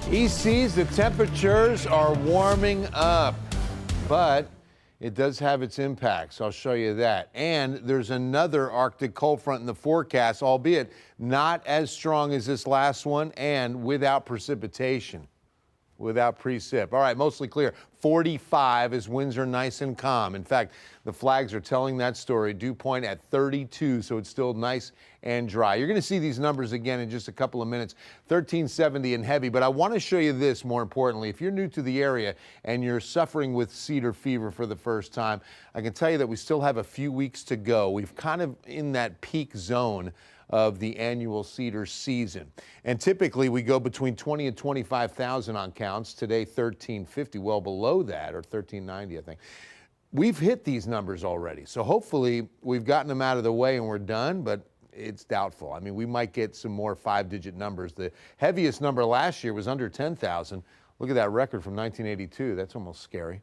He sees the temperatures are warming up, but it does have its impacts. I'll show you that. And there's another Arctic cold front in the forecast, albeit not as strong as this last one and without precipitation. Without precip. All right, mostly clear. 45 as winds are nice and calm. In fact, the flags are telling that story. Dew point at 32, so it's still nice and dry. You're going to see these numbers again in just a couple of minutes. 1370 and heavy, but I want to show you this more importantly. If you're new to the area and you're suffering with cedar fever for the first time, I can tell you that we still have a few weeks to go. We've kind of in that peak zone of the annual cedar season. And typically we go between 20 and 25,000 on counts. Today, 1350, well below that, or 1390, I think. We've hit these numbers already. So hopefully we've gotten them out of the way and we're done, but it's doubtful. I mean, we might get some more 5-digit numbers. The heaviest number last year was under 10,000. Look at that record from 1982. That's almost scary.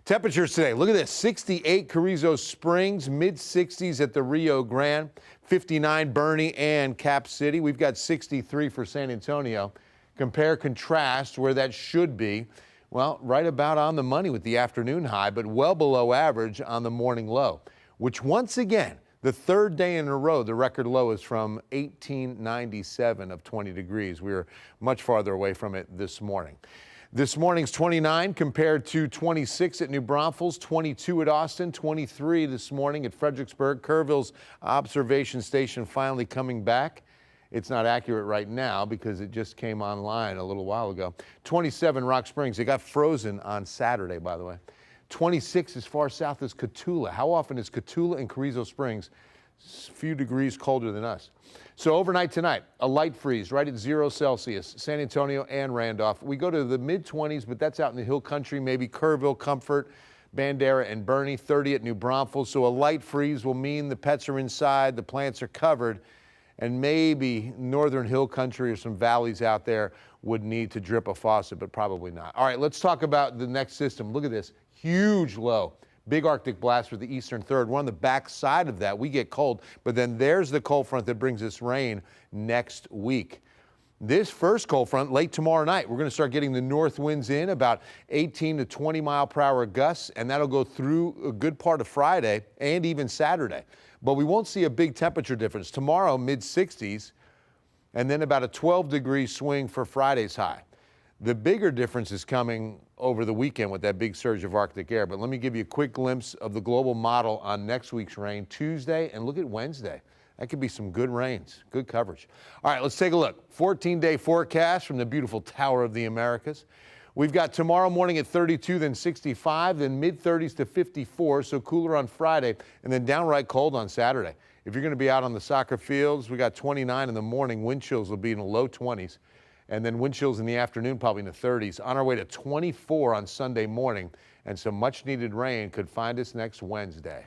Temperatures today, look at this, 68 Carrizo Springs, mid-60s at the Rio Grande, 59 Bernie and Cap City. We've got 63 for San Antonio. Compare, contrast where that should be. Well, right about on the money with the afternoon high, but well below average on the morning low, which once again, the third day in a row, the record low is from 1897 of 20 degrees. We were much farther away from it this morning. This morning's 29 compared to 26 at New Braunfels, 22 at Austin, 23 this morning at Fredericksburg. Kerrville's observation station finally coming back. It's not accurate right now because it just came online a little while ago. 27 Rock Springs. It got frozen on Saturday, by the way. 26 as far south as Cotulla. How often is Cotulla and Carrizo Springs a few degrees colder than us? So overnight tonight, a light freeze right at 0 Celsius, San Antonio and Randolph. We go to the mid-20s, but that's out in the hill country, maybe Kerrville, Comfort, Bandera, and Bernie, 30 at New Braunfels. So a light freeze will mean the pets are inside, the plants are covered, and maybe northern hill country or some valleys out there would need to drip a faucet, but probably not. All right, let's talk about the next system. Look at this, huge low. Big Arctic blast for the eastern third. We're on the back side of that. We get cold, but then there's the cold front that brings us rain next week. This first cold front late tomorrow night, we're going to start getting the north winds in about 18 to 20 mile per hour gusts, and that'll go through a good part of Friday and even Saturday. But we won't see a big temperature difference. Tomorrow, mid-60s, and then about a 12-degree swing for Friday's high. The bigger difference is coming over the weekend with that big surge of Arctic air. But let me give you a quick glimpse of the global model on next week's rain Tuesday, and look at Wednesday. That could be some good rains, good coverage. All right, let's take a look. 14-day forecast from the beautiful Tower of the Americas. We've got tomorrow morning at 32, then 65, then mid-30s to 54, so cooler on Friday, and then downright cold on Saturday. If you're going to be out on the soccer fields, we got 29 in the morning. Wind chills will be in the low 20s. And then wind chills in the afternoon, probably in the 30s. On our way to 24 on Sunday morning, and some much needed rain could find us next Wednesday.